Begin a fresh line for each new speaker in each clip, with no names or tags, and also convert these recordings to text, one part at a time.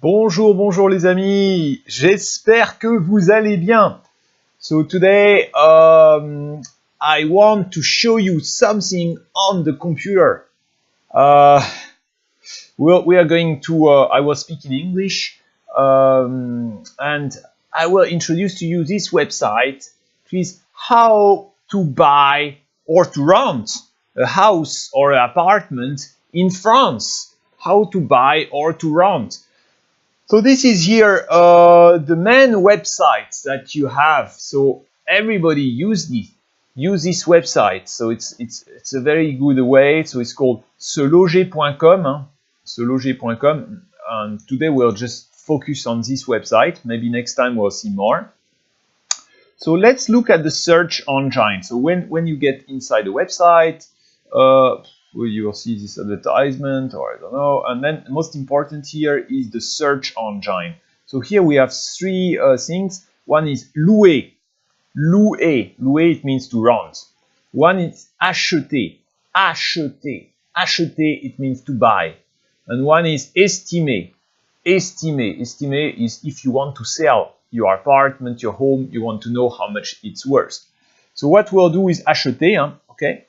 Bonjour, bonjour les amis, j'espère que vous allez bien. So today I want to show you something on the computer. We are going to, I will speak in English and I will introduce to you this website, which is how to buy or to rent a house or an apartment in France. How to buy or to rent. So this is here the main websites that you have. So everybody use this website. So it's a very good way. So it's called seloger.com. Seloger.com. And today we'll just focus on this website. Maybe next time we'll see more. So let's look at the search engine. So when you get inside the website, you will see this advertisement, or I don't know. And then most important here is the search engine. So here we have three things. One is louer. Louer. Louer, it means to rent. One is acheter. Acheter. Acheter, it means to buy. And one is estimer. Estimer. Estimer is if you want to sell your apartment, your home, you want to know how much it's worth. So what we'll do is acheter, okay?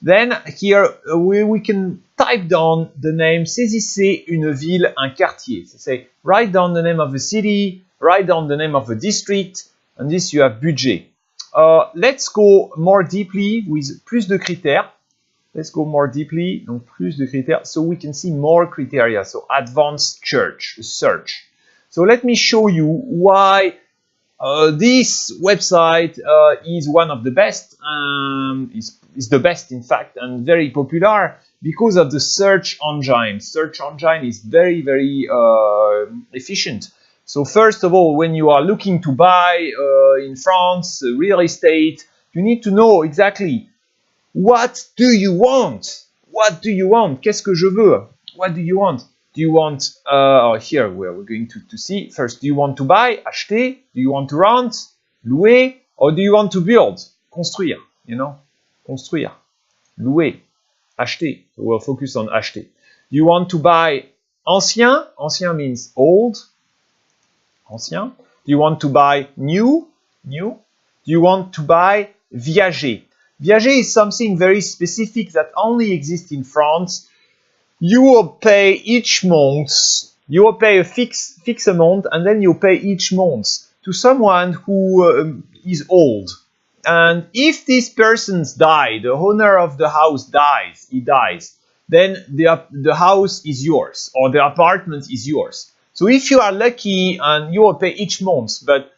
Then here we can type down the name, saisissez une ville, un quartier. So say, write down the name of a city, write down the name of a district, and this you have budget. Let's go more deeply with plus de critères. Let's go more deeply, donc plus de critères, so we can see more criteria. So advanced search. So let me show you why this website is one of the best, is the best in fact, and very popular because of the search engine. Search engine is very, very efficient. So first of all, when you are looking to buy in France real estate, you need to know exactly what do you want? What do you want? Qu'est-ce que je veux? What do you want? Do you want, here we're going to see, first, do you want to buy, acheter? Do you want to rent, louer? Or do you want to build, construire, you know? Construire, louer, acheter. So we'll focus on acheter. Do you want to buy ancien? Ancien means old, ancien. Do you want to buy new? New. Do you want to buy viager? Viager is something very specific that only exists in France. You will pay each month, you will pay a fixed amount, and then you pay each month to someone who is old. And if this person dies, the owner of the house dies, he dies, then the house is yours, or the apartment is yours. So if you are lucky and you will pay each month, but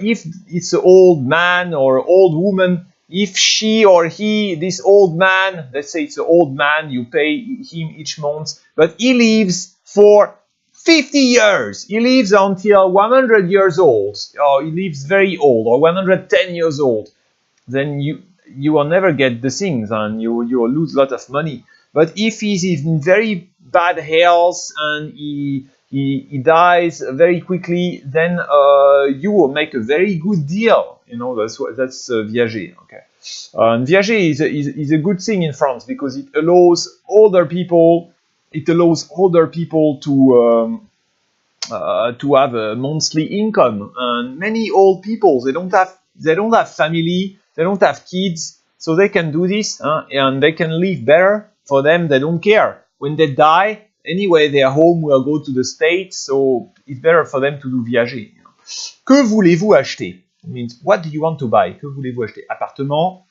if it's an old man or old woman, if she or he, this old man, let's say it's an old man, you pay him each month, but he lives for 50 years. He lives until 100 years old, or he lives very old, or 110 years old. Then you will never get the things, and you will lose a lot of money. But if he's in very bad health and he dies very quickly, then you will make a very good deal. You know, that's viager. Okay, and viager is a good thing in France because it allows older people. It allows older people to have a monthly income. And many old people, they don't have family, they don't have kids, so they can do this, and they can live better. For them, they don't care when they die. Anyway, their home will go to the States, so it's better for them to do viager. You know. Que voulez-vous acheter? It means, what do you want to buy? Que voulez-vous acheter? Appartement,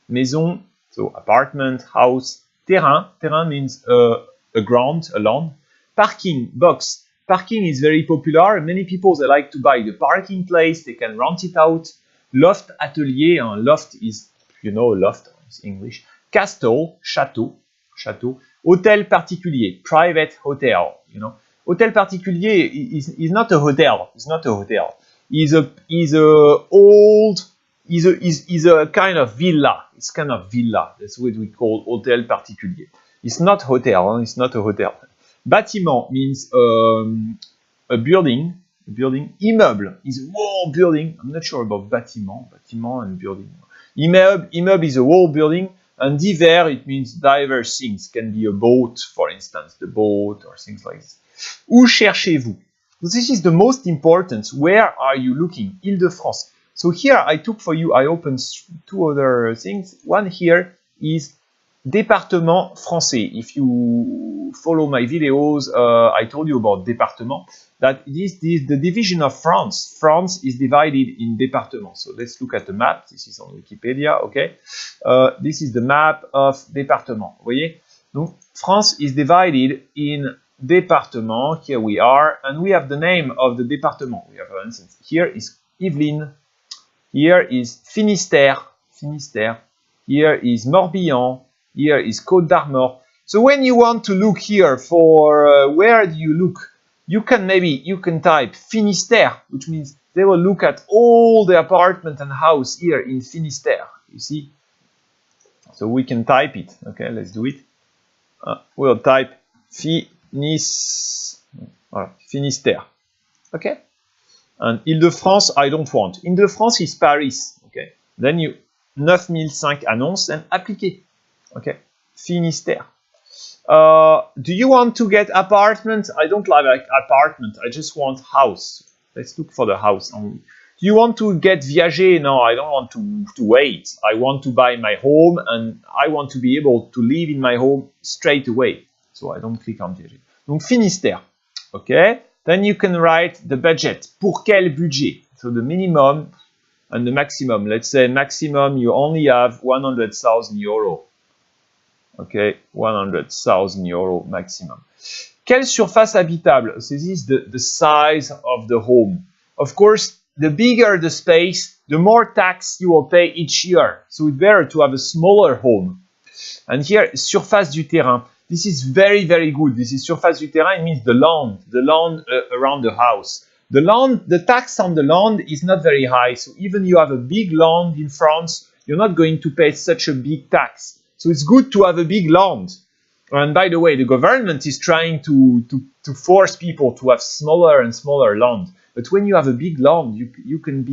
maison, so apartment, house, terrain. Terrain means a ground, a land. Parking, box. Parking is very popular. Many people, they like to buy the parking place. They can rent it out. Loft, atelier. Loft is, you know, loft is English. Castle, château. Château. Hôtel particulier, private hotel, you know. Hôtel particulier is not a hotel. It's not a hotel. Is a kind of villa. It's kind of villa. That's what we call hôtel particulier. It's not hotel. It's not a hotel. Bâtiment means a building. Immeuble is a whole building. I'm not sure about bâtiment. Bâtiment and building. Immeuble is a whole building. And divers, it means diverse things. Can be a boat, for instance, the boat or things like this. Où cherchez-vous? So this is the most important. Where are you looking? Île-de-France. So here I took for you, I opened two other things. One here is département français. If you follow my videos, I told you about département. That this is the division of France. France is divided in départements. So let's look at the map. This is on Wikipedia, okay? This is the map of département. Vous voyez? Donc, France is divided in départements. Here we are, and we have the name of the département. We have, for instance, here is Yvelines. Here is Finistère. Finistère. Here is Morbihan. Here is Côte d'Armor. So when you want to look here for where do you look, you can type Finistère, which means they will look at all the apartment and house here in Finistère. You see? So we can type it. Okay, let's do it. We'll type Finistère. Okay? And Île-de-France, I don't want. Île-de-France is Paris. Okay? Then you 9005 annonce and appliquer. Okay? Finistère. Do you want to get apartment? I don't like apartment. I just want house. Let's look for the house only. Do you want to get viager? No, I don't want to wait. I want to buy my home and I want to be able to live in my home straight away. So I don't click on viager. Donc Finistère. Okay? Then you can write the budget. Pour quel budget? So the minimum and the maximum. Let's say maximum you only have 100,000 euro. Okay, 100,000 euro maximum. Quelle surface habitable? So this is the size of the home. Of course, the bigger the space, the more tax you will pay each year. So it's better to have a smaller home. And here, surface du terrain. This is very, very good. This is surface du terrain. It means the land around the house. The tax on the land is not very high. So even you have a big land in France, you're not going to pay such a big tax. So it's good to have a big land. And by the way, the government is trying to force people to have smaller and smaller land. But when you have a big land, you can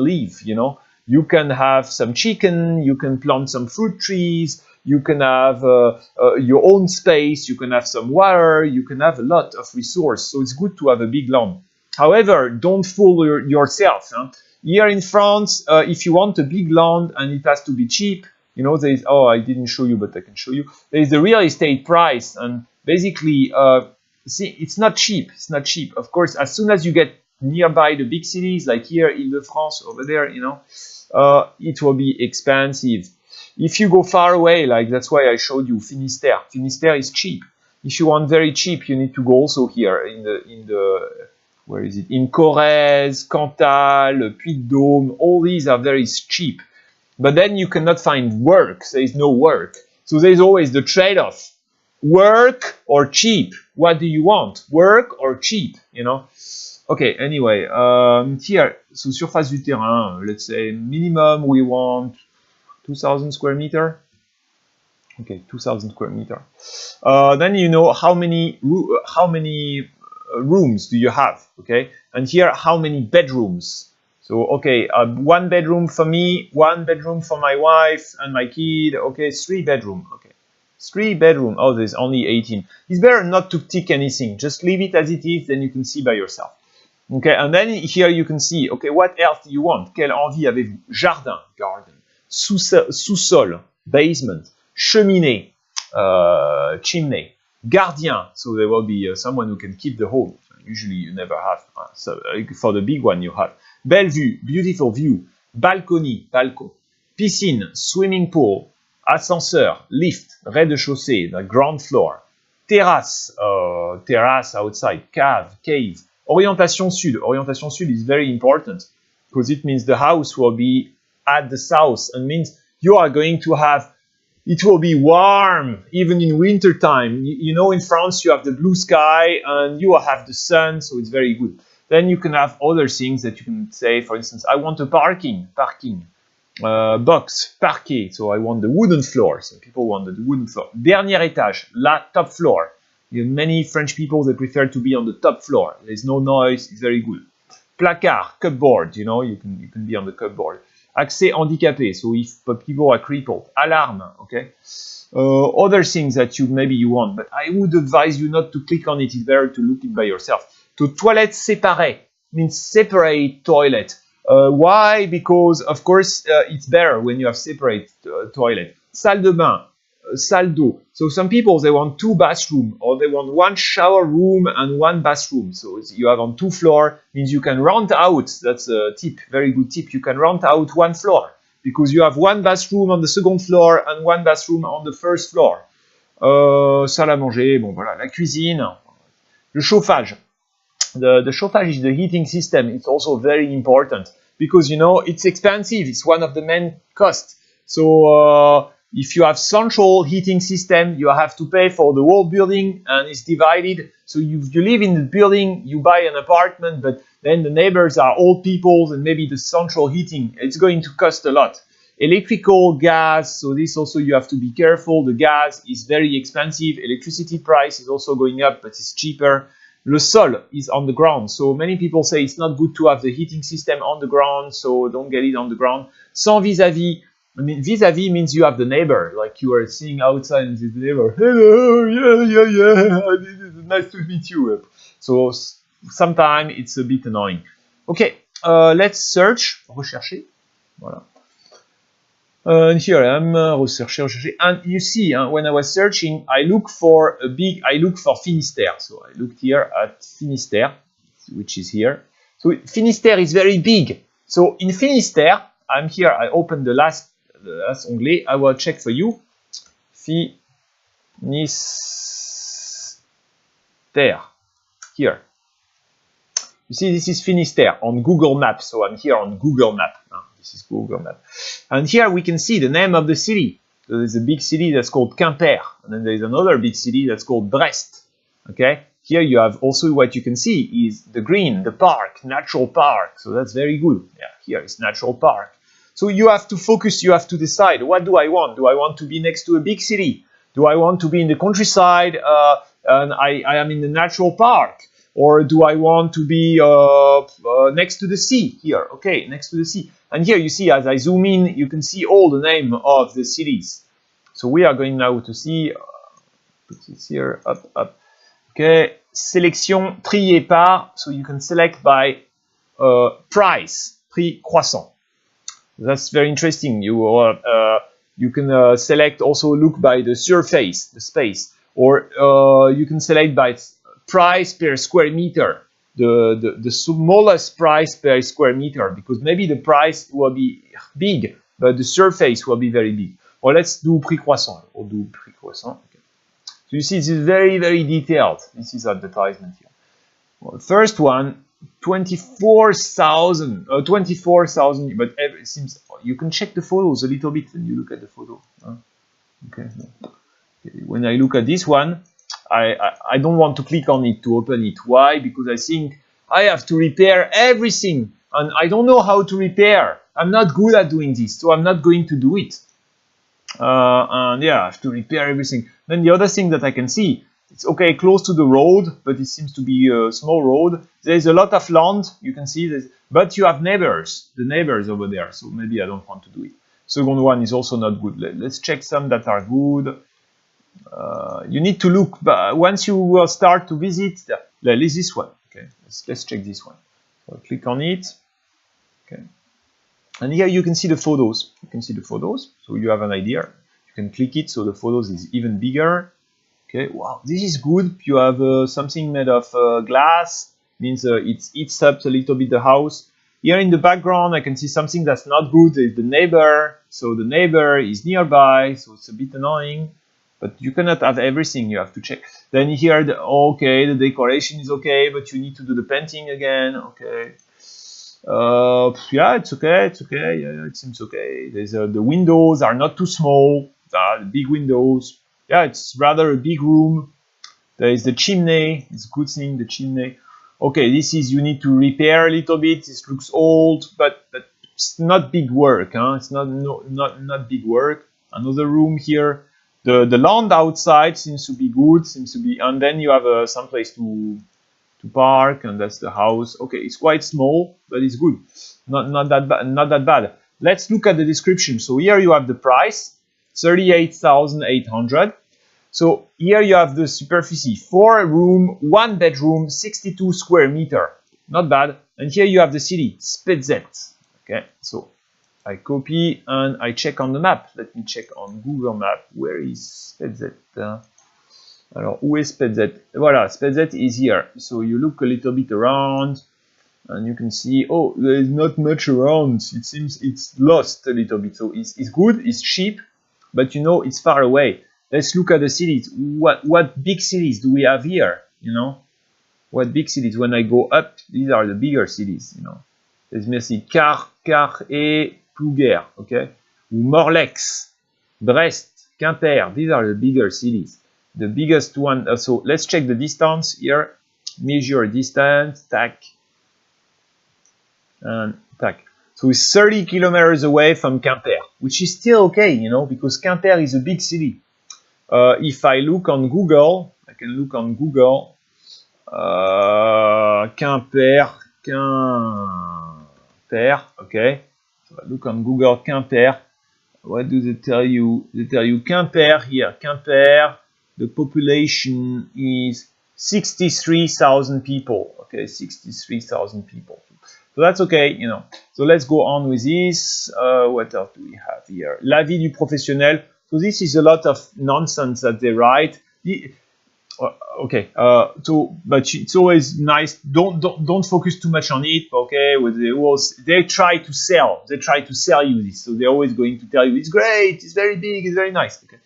live, you know. You can have some chicken, you can plant some fruit trees, you can have your own space, you can have some water, you can have a lot of resource. So it's good to have a big land. However, don't fool yourself. Huh? Here in France, if you want a big land and it has to be cheap, you know, there is, oh, I didn't show you, but I can show you. There is the real estate price, and basically, see, it's not cheap. It's not cheap. Of course, as soon as you get nearby the big cities, like here, Île-de-France, over there, you know, it will be expensive. If you go far away, like that's why I showed you Finistère. Finistère is cheap. If you want very cheap, you need to go also here in the where is it? In Corrèze, Cantal, Puy-de-Dôme. All these are very cheap. But then you cannot find work. There is no work. So there's always the trade-off. Work or cheap? What do you want? Work or cheap? You know? Okay, anyway, here, so surface du terrain, let's say minimum we want 2,000 square meter. Okay, 2,000 square meter. Then you know how many rooms do you have, okay? And here, how many bedrooms? So, okay, one bedroom for me, one bedroom for my wife and my kid. Okay, 3 bedroom. Okay, 3 bedroom. Oh, there's only 18. It's better not to tick anything. Just leave it as it is, then you can see by yourself. Okay, and then here you can see, okay, what else do you want? Quelle envie avez-vous? Jardin, garden. Sous-sol, basement. Cheminée, chimney. Gardien, so there will be someone who can keep the home. Usually you never have. So for the big one you have. Belle vue, beautiful view. Balcony, balcon. Piscine, swimming pool. Ascenseur, lift, rez-de-chaussée, the ground floor. Terrasse, terrace outside. Cave. Orientation sud. Orientation sud is very important because it means the house will be at the south and means you are going to have, it will be warm even in winter time. You know, in France you have the blue sky and you will have the sun, so it's very good. Then you can have other things that you can say, for instance, I want a parking box, parquet, so I want the wooden floor. So people want the wooden floor. Dernier étage, top floor. Many French people, they prefer to be on the top floor. There's no noise, it's very good. Placard, cupboard, you know, you can be on the cupboard. Accès handicapé, so if people are crippled. Alarm, okay. Other things that maybe you want, but I would advise you not to click on it. It's better to look it by yourself. to toilettes séparées, means separate toilet. Why? Because of course it's better when you have separate toilet. Salle de bain, salle d'eau. So some people, they want 2 bathrooms, or they want 1 shower room and 1 bathroom. So you have on 2 floors, means you can rent out. That's a tip, very good tip. You can rent out 1 floor because you have 1 bathroom on the second floor and 1 bathroom on the first floor. Salle à manger, bon voilà, la cuisine, le chauffage. The chauffage is the heating system. It's also very important because, you know, it's expensive. It's one of the main costs. So if you have central heating system, you have to pay for the whole building, and it's divided. So you live in the building, you buy an apartment, but then the neighbors are old people, and maybe the central heating, it's going to cost a lot. Electrical, gas, so this also you have to be careful. The gas is very expensive. Electricity price is also going up, but it's cheaper. Le sol is on the ground. So many people say it's not good to have the heating system on the ground, so don't get it on the ground. Sans vis-à-vis. I mean, vis-à-vis means you have the neighbor, like you are seeing outside and the neighbor, hello, yeah, nice to meet you. So sometimes it's a bit annoying. Okay, let's search, rechercher, voilà. And here I am, rechercher, and you see, when I was searching, I look for Finistère. So I looked here at Finistère, which is here. So Finistère is very big. So in Finistère, I'm here, I opened the last onglet, I will check for you. Finistère, here. You see, this is Finistère on Google Maps. So I'm here on Google Maps. This is Google Maps. And here we can see the name of the city. So there's a big city that's called Quimper. And then there's another big city that's called Brest. Okay? Here you have also what you can see is the green, the park, natural park. So that's very good. Yeah, here is natural park. So you have to focus, you have to decide, what do I want? Do I want to be next to a big city? Do I want to be in the countryside and I am in the natural park? Or do I want to be next to the sea here? Okay, next to the sea. And here you see, as I zoom in, you can see all the name of the cities. So we are going now to see, put this here, up. Okay, sélection triée par, so you can select by price, prix croissant. That's very interesting. You can select also look by the surface, the space, or you can select by price per square meter, the smallest price per square meter, because maybe the price will be big, but the surface will be very big. Or let's do prix croissant. Or do prix croissant. Okay. So you see, this is very, very detailed. This is advertisement here. Well, the first one, 24,000, but it seems you can check the photos a little bit when you look at the photo. Okay. When I look at this one, I don't want to click on it to open it. Why? Because I think I have to repair everything, and I don't know how to repair. I'm not good at doing this, so I'm not going to do it. And yeah, I have to repair everything. Then the other thing that I can see, it's okay, close to the road, but it seems to be a small road. There's a lot of land, you can see this, but you have neighbors, the neighbors over there, so maybe I don't want to do it. Second one is also not good. Let's check some that are good. You need to look, but once you will start to visit, this one. Okay, let's check this one. So click on it. Okay, and here you can see the photos. You can see the photos, so you have an idea. You can click it, so the photos is even bigger. Okay, wow, this is good. You have something made of glass, means it eats up a little bit the house. Here in the background, I can see something that's not good. It's the neighbor, so the neighbor is nearby, so it's a bit annoying. But you cannot have everything, you have to check. Then here, okay, the decoration is okay, but you need to do the painting again, okay. Yeah, it's okay, yeah, it seems okay. There's, the windows are not too small, the big windows. Yeah, it's rather a big room. There is the chimney, it's a good thing, the chimney. Okay, this is, you need to repair a little bit, this looks old, but it's not big work, huh? It's not big work. Another room here. The land outside seems to be good, and then you have some place to park, and that's the house. Okay, it's quite small, but it's good. Not that bad. Let's look at the description. So here you have the price, 38,800. So here you have the superficie, 4 room, 1 bedroom, 62 square meter. Not bad. And here you have the city, Spezet. Okay, so I copy and I check on the map. Let me check on Google Map. Where is Spezet? Alors, où est Spezet? Voilà, Spezet is here. So you look a little bit around and you can see, oh, there is not much around. It seems it's lost a little bit. So it's good, it's cheap, but you know, it's far away. Let's look at the cities. What big cities do we have here? You know, what big cities? When I go up, these are the bigger cities. You know, there's merci Car et Plouguer, okay, ou Morlex, Brest, Quimper. These are the bigger cities. The biggest one. So let's check the distance here. Measure distance. Tac. And tac. So it's 30 kilometers away from Quimper, which is still okay, you know, because Quimper is a big city. If I look on Google, I can look on Google, Quimper, okay. So I look on Google Quimper. What do they tell you? They tell you Quimper here. Quimper, the population is 63,000 people. Okay, 63,000 people. So that's okay, you know. So let's go on with this. What else do we have here? La vie du professionnel. So this is a lot of nonsense that they write. Okay. But it's always nice. Don't focus too much on it. Okay. They try to sell. They try to sell you this. So they're always going to tell you it's great. It's very big. It's very nice. Okay.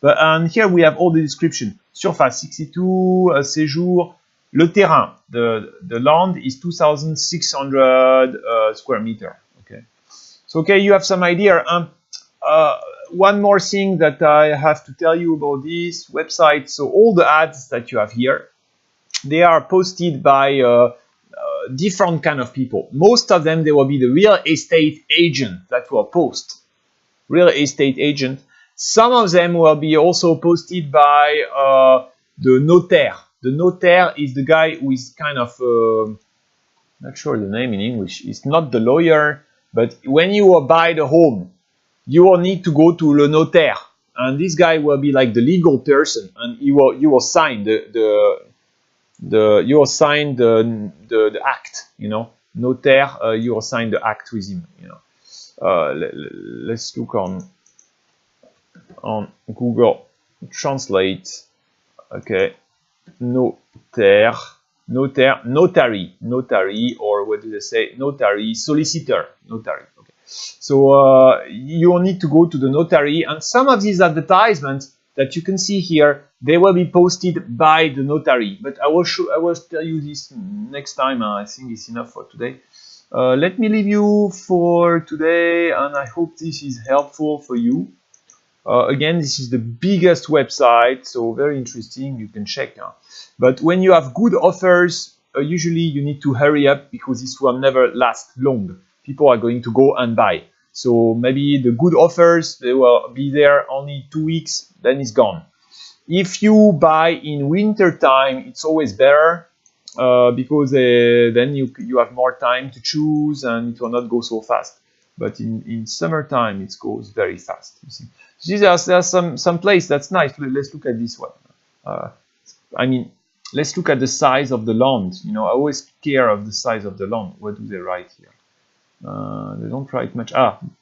And here we have all the description. Surface 62, séjour. Le terrain, the land is 2,600 square meter. Okay, so okay, you have some idea. One more thing that I have to tell you about this website. So all the ads that you have here, they are posted by different kind of people. Most of them, they will be the real estate agent that will post. Real estate agent. Some of them will be also posted by the notaire. The notaire is the guy who is kind of, not sure the name in English. It's not the lawyer, but when you will buy the home, you will need to go to le notaire, and this guy will be like the legal person, and you will sign the act, you know. Notaire, you will sign the act with him, you know. Let's look on Google Translate. Okay. Notary, or what do they say? Notary, solicitor, notary. Okay. So you will need to go to the notary, and some of these advertisements that you can see here, they will be posted by the notary. But I will tell you this next time. I think it's enough for today. Let me leave you for today, and I hope this is helpful for you. Again, this is the biggest website, so very interesting, you can check. But when you have good offers, usually you need to hurry up because this will never last long. People are going to go and buy. So maybe the good offers, they will be there only 2 weeks, then it's gone. If you buy in winter time, it's always better because then you have more time to choose and it will not go so fast. But in summertime, it goes very fast, you see. There's some place that's nice. Let's look at this one. I mean, let's look at the size of the land. You know, I always care of the size of the land. What do they write here? They don't write much.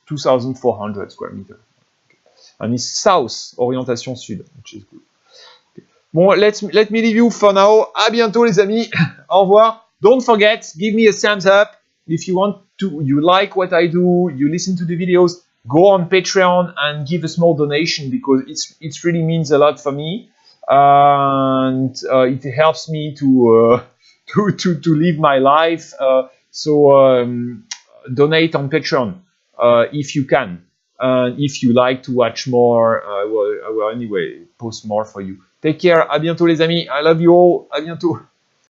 2,400 square meters. Okay. And it's south, orientation sud, which is good. Okay. Bon, let me leave you for now. À bientôt, les amis. Au revoir. Don't forget, give me a thumbs up if you like what I do. You listen to the videos. Go on Patreon and give a small donation because it really means a lot for me, and it helps me to live my life. So donate on Patreon if you can, and if you like to watch more, I will anyway post more for you. Take care. À bientôt les amis. I love you all. À bientôt.